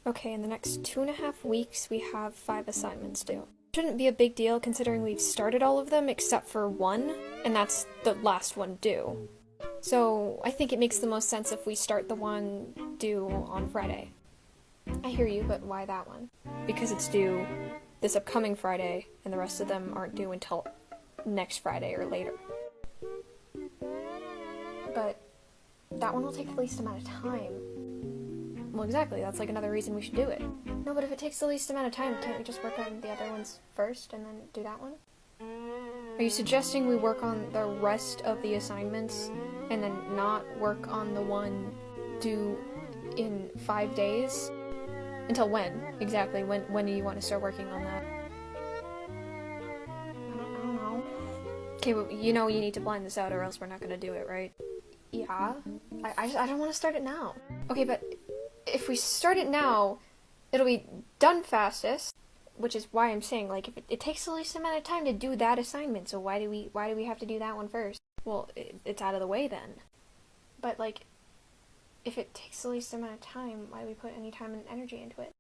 Okay, in the next 2.5 weeks, we have 5 assignments due. Shouldn't be a big deal considering we've started all of them except for one, and that's the last one due. So I think it makes the most sense if we start the one due on Friday. I hear you, but why that one? Because it's due this upcoming Friday, and the rest of them aren't due until next Friday or later. But that one will take the least amount of time. Well, exactly, that's like another reason we should do it. No, but if it takes the least amount of time, can't we just work on the other ones first and then do that one? Are you suggesting we work on the rest of the assignments and then not work on the one due in 5 days? Until when? Exactly, when do you want to start working on that? I don't know. Okay, well, you know you need to blind this out or else we're not gonna do it, right? Yeah? I don't want to start it now. Okay, but if we start it now, it'll be done fastest, which is why I'm saying, like, if it takes the least amount of time to do that assignment, so why do we have to do that one first? Well, it's out of the way then. But, like, if it takes the least amount of time, why do we put any time and energy into it?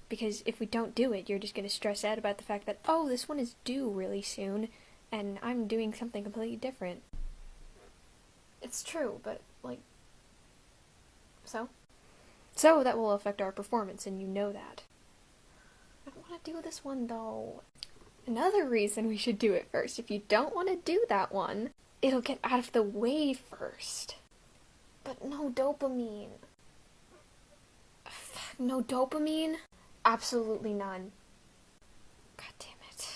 Because if we don't do it, you're just gonna stress out about the fact that, oh, this one is due really soon, and I'm doing something completely different. It's true, but, like, so? So that will affect our performance, and you know that. I don't want to do this one, though. Another reason we should do it first. If you don't want to do that one, it'll get out of the way first. But no dopamine. No dopamine? Absolutely none. God damn it.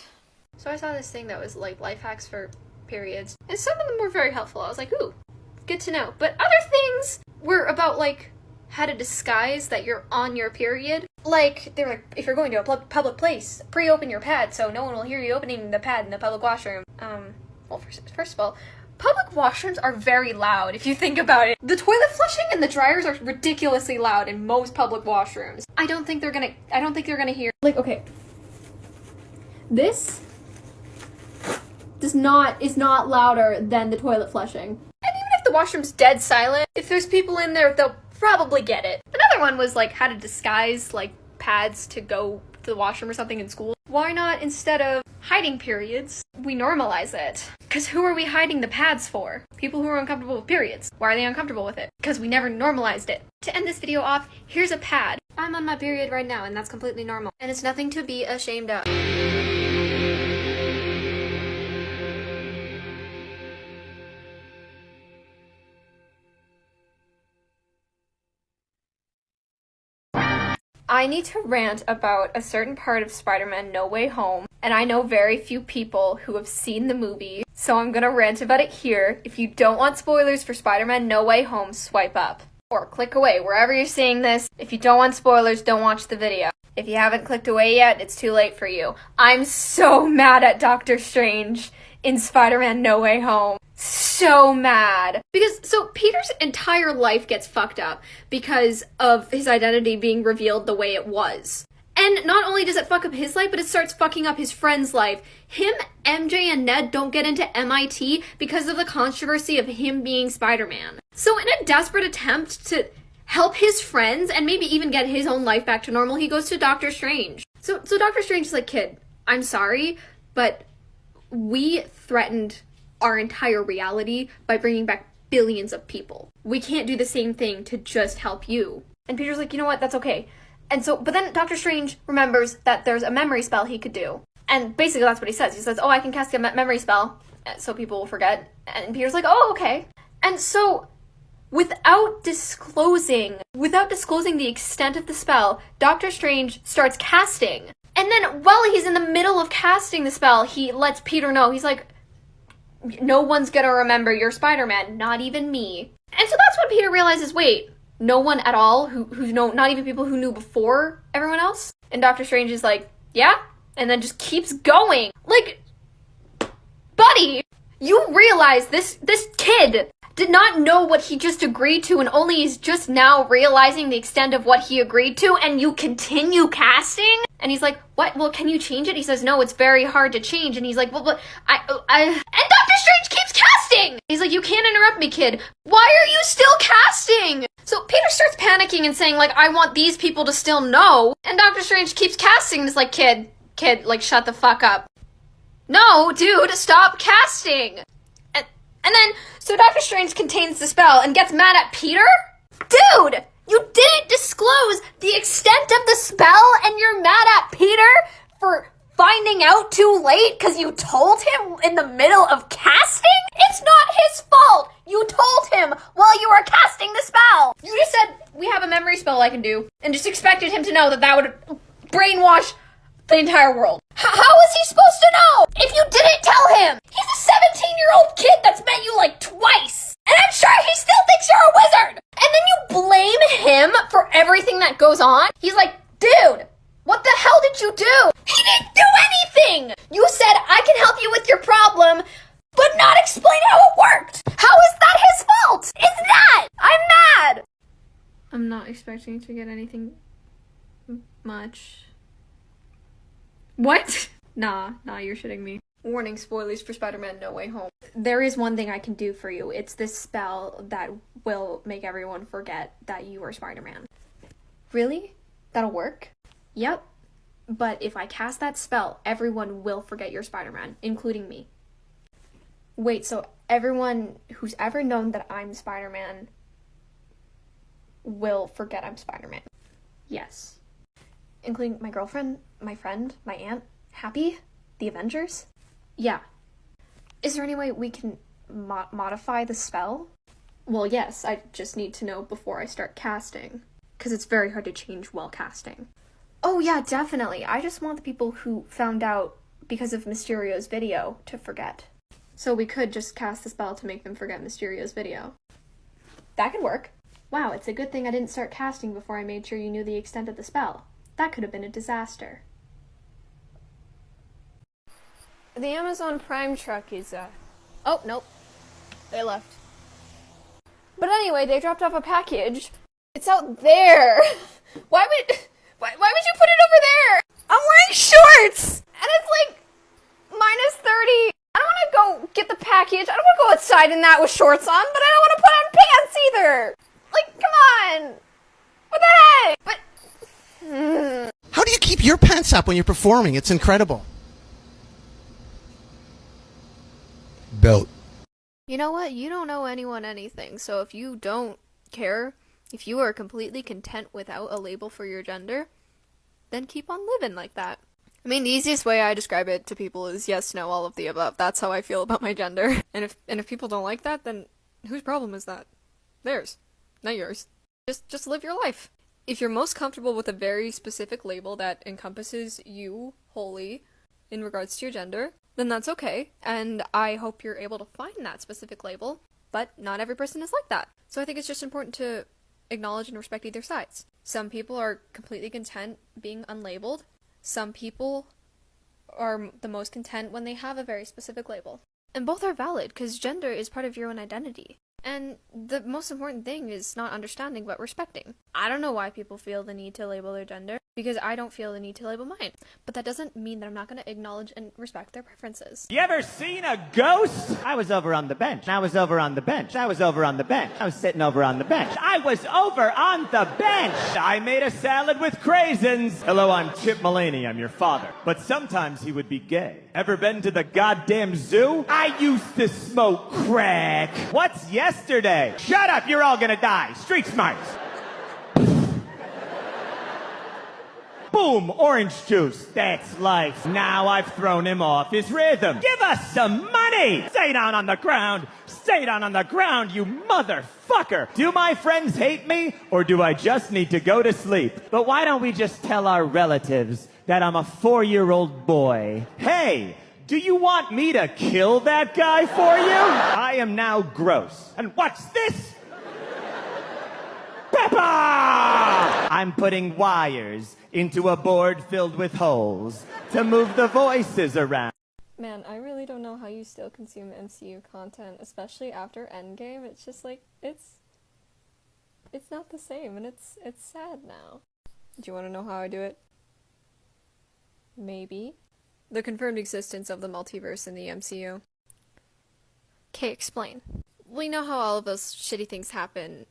So I saw this thing that was like life hacks for periods, and some of them were very helpful. I was like, ooh, good to know. But other things were about, like, how to disguise that you're on your period. Like, they're like, if you're going to a public place, pre-open your pad so no one will hear you opening the pad in the public washroom. Well, first of all, public washrooms are very loud if you think about it. The toilet flushing and the dryers are ridiculously loud in most public washrooms. I don't think they're gonna hear. Like, okay. This is not louder than the toilet flushing. And even if the washroom's dead silent, if there's people in there, they'll probably get it. Another one was like how to disguise like pads to go to the washroom or something in school. Why not, instead of hiding periods, we normalize it? Because who are we hiding the pads for? People who are uncomfortable with periods. Why are they uncomfortable with it? Because we never normalized it. To end this video off, here's a pad. I'm on my period right now, and that's completely normal. And it's nothing to be ashamed of. I need to rant about a certain part of Spider-Man No Way Home, and I know very few people who have seen the movie, so I'm gonna rant about it here. If you don't want spoilers for Spider-Man No Way Home, swipe up. Or click away, wherever you're seeing this. If you don't want spoilers, don't watch the video. If you haven't clicked away yet, it's too late for you. I'm so mad at Doctor Strange in Spider-Man No Way Home. So mad. Because, so Peter's entire life gets fucked up because of his identity being revealed the way it was. And not only does it fuck up his life, but it starts fucking up his friend's life. Him, MJ, and Ned don't get into MIT because of the controversy of him being Spider-Man. So in a desperate attempt to help his friends and maybe even get his own life back to normal, he goes to Doctor Strange. So Doctor Strange is like, kid, I'm sorry, but we threatened our entire reality by bringing back billions of people. We can't do the same thing to just help you. And Peter's like, you know what, that's okay. And so, but then Doctor Strange remembers that there's a memory spell he could do. And basically that's what he says. He says, oh, I can cast a memory spell so people will forget. And Peter's like, oh, okay. And so, without disclosing the extent of the spell, Doctor Strange starts casting. And then while he's in the middle of casting the spell, he lets Peter know. He's like, no one's gonna remember you're Spider-Man, not even me. And so that's when Peter realizes, wait, no one at all not even people who knew before everyone else? And Doctor Strange is like, yeah? And then just keeps going. Like, buddy, you realize this kid did not know what he just agreed to and only is just now realizing the extent of what he agreed to, and you continue casting? And he's like, what? Well, can you change it? He says, no, it's very hard to change. And he's like, well, but and Doctor Strange keeps casting! He's like, you can't interrupt me, kid. Why are you still casting? So Peter starts panicking and saying, like, I want these people to still know. And Doctor Strange keeps casting and is like, kid, like, shut the fuck up. No, dude, stop casting. And then, so Doctor Strange contains the spell and gets mad at Peter? Dude, you didn't disclose the extent of the spell and you're mad at Peter for finding out too late because you told him in the middle of casting? It's not his fault. You told him while you were casting the spell. You just said, we have a memory spell I can do, and just expected him to know that would brainwash the entire world. How was he supposed to know if you didn't tell him? He's a 17-year-old kid that's met you like twice. And I'm sure he still thinks you're a wizard. And then you blame him for everything that goes on. He's like, dude, what the hell did you do? He didn't do anything. You said, I can help you with your problem, but not explain how it worked. How is that his fault? It's not. I'm mad. I'm not expecting to get anything much. What? Nah, you're shitting me. Warning, spoilers for Spider-Man No Way Home. There is one thing I can do for you. It's this spell that will make everyone forget that you are Spider-Man. Really? That'll work? Yep. But if I cast that spell, everyone will forget you're Spider-Man, including me. Wait, so everyone who's ever known that I'm Spider-Man will forget I'm Spider-Man? Yes. Including my girlfriend, my friend, my aunt, Happy, the Avengers? Yeah. Is there any way we can modify the spell? Well, yes, I just need to know before I start casting, because it's very hard to change while casting. Oh yeah, definitely. I just want the people who found out because of Mysterio's video to forget. So we could just cast the spell to make them forget Mysterio's video. That could work. Wow, it's a good thing I didn't start casting before I made sure you knew the extent of the spell. That could have been a disaster. The Amazon Prime truck is, oh, nope. They left. But anyway, they dropped off a package. It's out there! Why would you put it over there? I'm wearing shorts! And it's like, -30. I don't want to go get the package. I don't want to go outside in that with shorts on, but I don't want to put on pants either! Like, come on! What the heck? But... How do you keep your pants up when you're performing? It's incredible. Belt. You know what? You don't owe anyone anything, so if you don't care, if you are completely content without a label for your gender, then keep on living like that. I mean, the easiest way I describe it to people is yes, no, all of the above. That's how I feel about my gender. And if people don't like that, then whose problem is that? Theirs, not yours. Just live your life. If you're most comfortable with a very specific label that encompasses you wholly in regards to your gender, then that's okay, and I hope you're able to find that specific label, but not every person is like that. So I think it's just important to acknowledge and respect either sides. Some people are completely content being unlabeled. Some people are the most content when they have a very specific label. And both are valid, because gender is part of your own identity. And the most important thing is not understanding, but respecting. I don't know why people feel the need to label their gender, because I don't feel the need to label mine. But that doesn't mean that I'm not going to acknowledge and respect their preferences. You ever seen a ghost? I was over on the bench. I was over on the bench. I was over on the bench. I was sitting over on the bench. I was over on the bench. I made a salad with craisins. Hello, I'm Chip Mulaney. I'm your father. But sometimes he would be gay. Ever been to the goddamn zoo? I used to smoke crack. What's yesterday? Shut up, you're all gonna die. Street smarts. Boom, orange juice. That's life. Now I've thrown him off his rhythm. Give us some money! Stay down on the ground. Stay down on the ground, you motherfucker. Do my friends hate me, or do I just need to go to sleep? But why don't we just tell our relatives that I'm a 4-year-old boy? Hey, do you want me to kill that guy for you? I am now gross. And what's this? Peppa! I'm putting wires into a board filled with holes to move the voices around. Man, I really don't know how you still consume MCU content, especially after Endgame. It's just like, it's not the same, and it's sad now. Do you want to know how I do it? Maybe. The confirmed existence of the multiverse in the MCU. Okay, explain. We know how all of those shitty things happen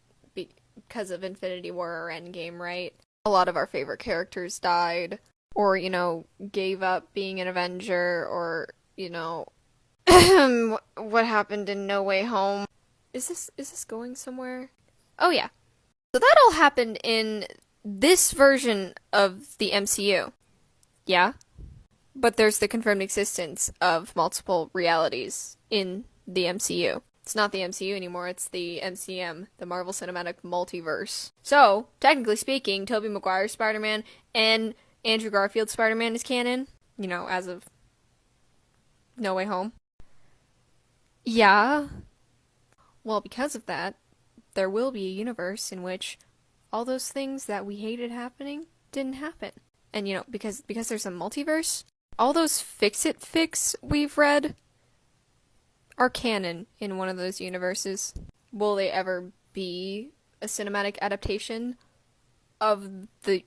because of Infinity War or Endgame, right? A lot of our favorite characters died, or, gave up being an Avenger, or, what happened in No Way Home. Is this going somewhere? Oh yeah. So that all happened in this version of the MCU. Yeah? But there's the confirmed existence of multiple realities in the MCU. It's not the MCU anymore, it's the MCM, the Marvel Cinematic Multiverse. So, technically speaking, Tobey Maguire's Spider-Man and Andrew Garfield's Spider-Man is canon, as of No Way Home. Yeah. Well, because of that, there will be a universe in which all those things that we hated happening didn't happen. And, because there's a multiverse, all those fix-it fics we've read are canon in one of those universes. Will they ever be a cinematic adaptation of the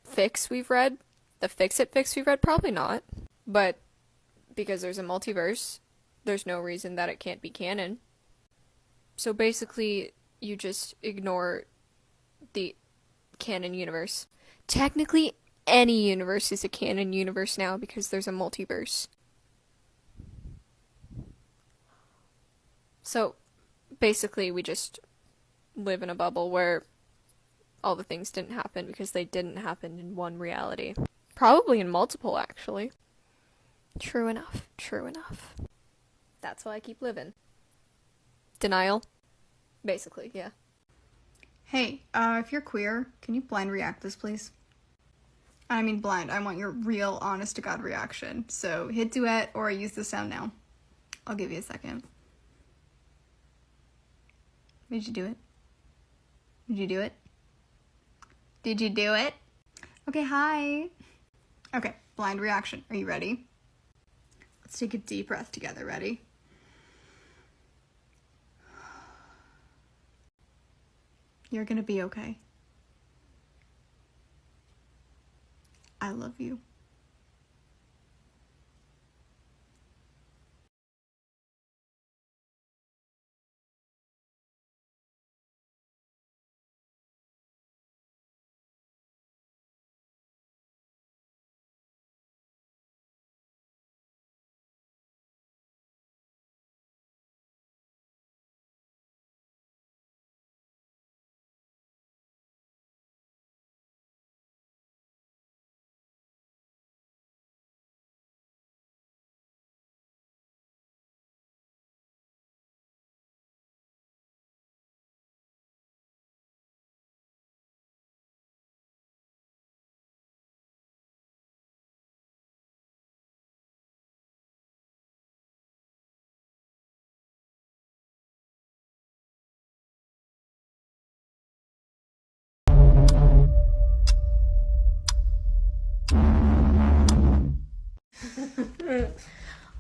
fics we've read? The fix-it fics we've read? Probably not. But because there's a multiverse, there's no reason that it can't be canon. So basically, you just ignore the canon universe. Technically, any universe is a canon universe now because there's a multiverse. So, basically, we just live in a bubble where all the things didn't happen because they didn't happen in one reality. Probably in multiple, actually. True enough. True enough. That's why I keep living. Denial? Basically, yeah. Hey, if you're queer, can you blind react this, please? I mean blind, I want your real, honest-to-God reaction. So, hit duet or use the sound now. I'll give you a second. Did you do it? Did you do it? Did you do it? Okay, hi. Okay, blind reaction. Are you ready? Let's take a deep breath together. Ready? You're gonna be okay. I love you.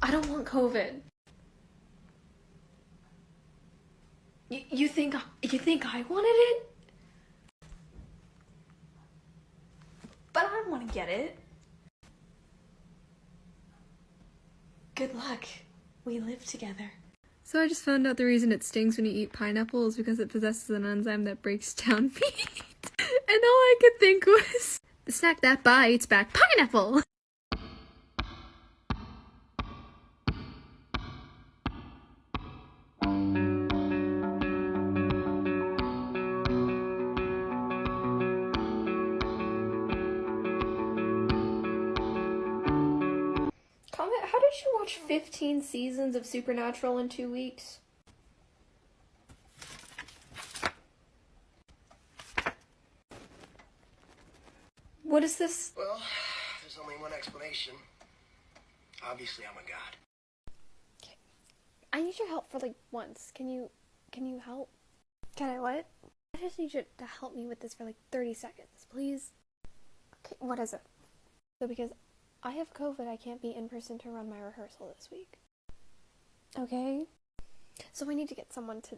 I don't want COVID. You think I wanted it? But I don't want to get it. Good luck. We live together. So I just found out the reason it stings when you eat pineapple is because it possesses an enzyme that breaks down meat. And all I could think was, the snack that bites back pineapple. Comet, how did you watch 15 seasons of Supernatural in 2 weeks? What is this? Well, there's only one explanation. Obviously, I'm a god. I need your help for like once. Can you help? Can I what? I just need you to help me with this for like 30 seconds, please. Okay, what is it? So because I have COVID, I can't be in person to run my rehearsal this week. Okay? So I need to get someone to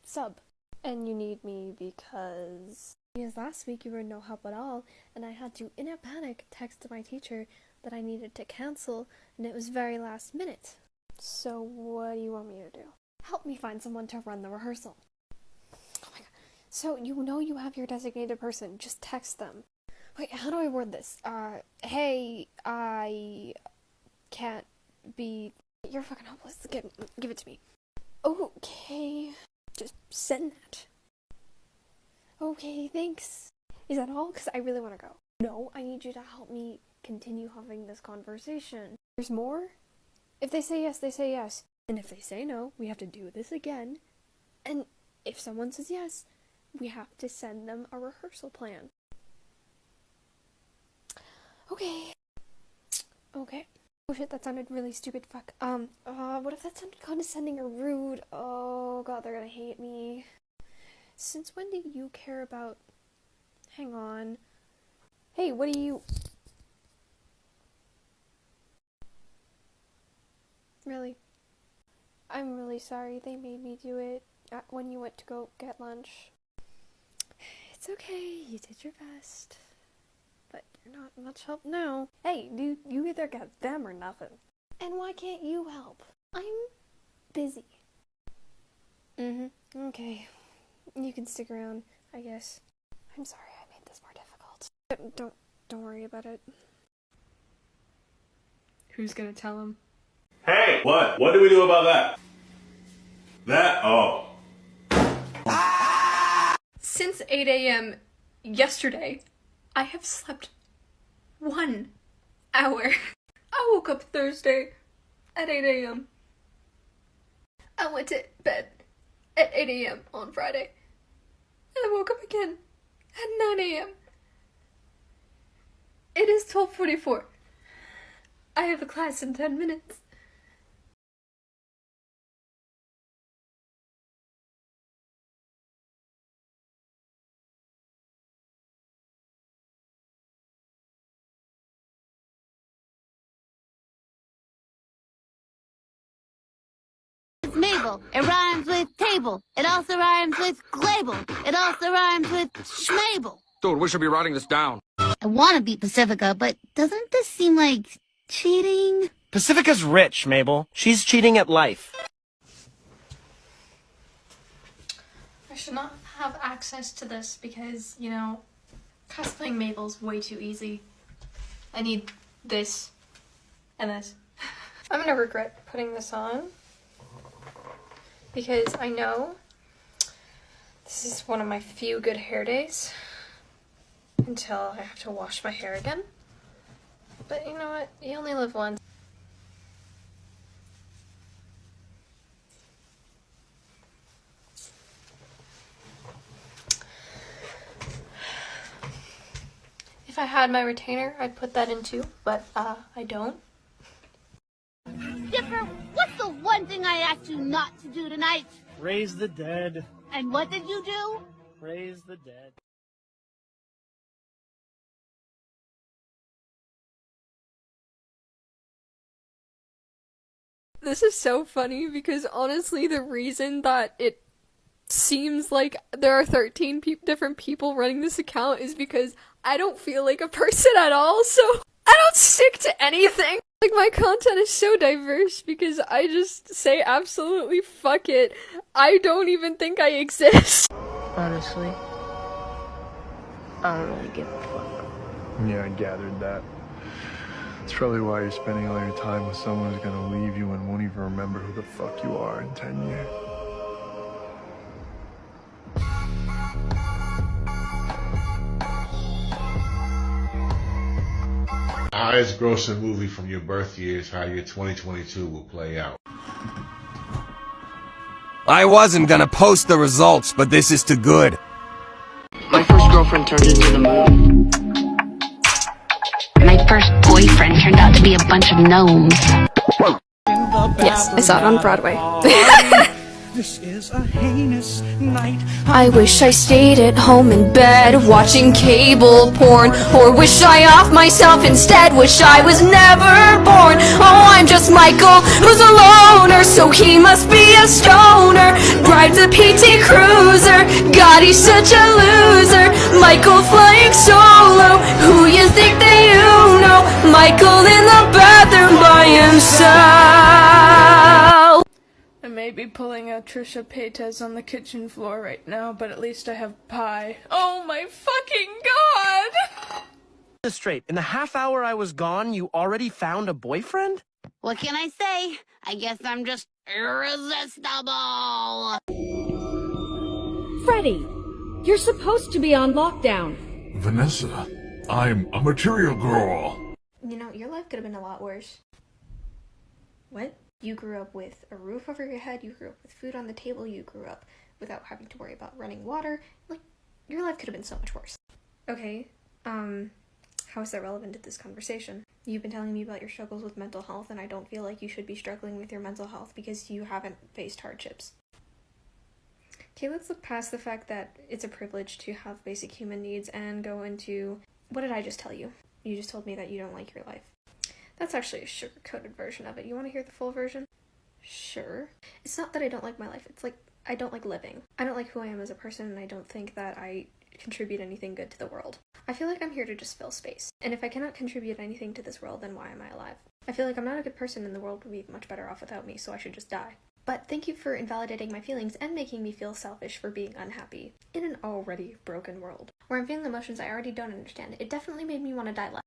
sub. And you need me because last week you were no help at all, and I had to, in a panic, text my teacher that I needed to cancel, and it was very last minute. So what do you want me to do? Help me find someone to run the rehearsal. Oh my god. So you know you have your designated person. Just text them. Wait, how do I word this? Hey, I can't be... You're fucking hopeless. Give it to me. Okay. Just send that. Okay, thanks. Is that all? Because I really want to go. No, I need you to help me continue having this conversation. There's more? If they say yes, they say yes. And if they say no, we have to do this again. And if someone says yes, we have to send them a rehearsal plan. Okay. Okay. Oh shit, that sounded really stupid. Fuck. What if that sounded condescending or rude? Oh god, they're gonna hate me. Since when do you care about... Hang on. Hey, what do you... Really? I'm really sorry they made me do it when you went to go get lunch. It's okay, you did your best. But you're not much help now. Hey, dude, you either got them or nothing. And why can't you help? I'm busy. Okay. You can stick around, I guess. I'm sorry I made this more difficult. Don't worry about it. Who's gonna tell him? Hey! What? What do we do about that? That? Oh. Since 8 a.m. yesterday, I have slept 1 hour. I woke up Thursday at 8 a.m. I went to bed at 8 a.m. on Friday. And I woke up again at 9 a.m. It is 12:44. I have a class in 10 minutes. Mabel. It rhymes with table. It also rhymes with glable. It also rhymes with schmable. Dude, we should be writing this down. I want to be Pacifica, but doesn't this seem like cheating? Pacifica's rich, Mabel. She's cheating at life. I should not have access to this because, you know, cosplaying Mabel's way too easy. I need this and this. I'm gonna regret putting this on because I know this is one of my few good hair days until I have to wash my hair again. But you know what? You only live once. If I had my retainer, I'd put that in too, but I don't. Dipper, what's the one thing I asked you not to do tonight? Raise the dead. And what did you do? Raise the dead. This is so funny because honestly the reason that it seems like there are 13 different people running this account is because I don't feel like a person at all, so I don't stick to anything. Like, my content is so diverse because I just say absolutely fuck it. I don't even think I exist. Honestly, I don't really give a fuck. Yeah, I gathered that. It's probably why you're spending all your time with someone who's gonna leave you and won't even remember who the fuck you are in 10 years. Highest grossing movie from your birth years, how your 2022 will play out. I wasn't gonna post the results, but this is too good. My first girlfriend turned into the moon. My first boyfriend turned out to be a bunch of gnomes. Yes, I saw it on Broadway. This is a heinous night. I wish I stayed at home in bed watching cable porn, or wish I off myself instead, wish I was never born. Oh, I'm just Michael, who's a loner, so he must be a stoner. Drives a PT Cruiser, God, he's such a loser. Michael flying solo, who you think that you know? Michael in the bathroom by himself. And maybe may be pulling a Trisha Paytas on the kitchen floor right now, but at least I have pie. Oh my fucking god! This straight. In the half hour I was gone, you already found a boyfriend? What can I say? I guess I'm just irresistible. Freddy, you're supposed to be on lockdown. Vanessa, I'm a material girl. You know, your life could have been a lot worse. What? You grew up with a roof over your head, you grew up with food on the table, you grew up without having to worry about running water. Like, your life could have been so much worse. Okay, how is that relevant to this conversation? You've been telling me about your struggles with mental health, and I don't feel like you should be struggling with your mental health because you haven't faced hardships. Okay, let's look past the fact that it's a privilege to have basic human needs and go into, what did I just tell you? You just told me that you don't like your life. That's actually a sugar-coated version of it. You want to hear the full version? Sure. It's not that I don't like my life, it's like, I don't like living. I don't like who I am as a person, and I don't think that I contribute anything good to the world. I feel like I'm here to just fill space. And if I cannot contribute anything to this world, then why am I alive? I feel like I'm not a good person and the world would be much better off without me, so I should just die. But thank you for invalidating my feelings and making me feel selfish for being unhappy in an already broken world, where I'm feeling emotions I already don't understand. It definitely made me want to die less.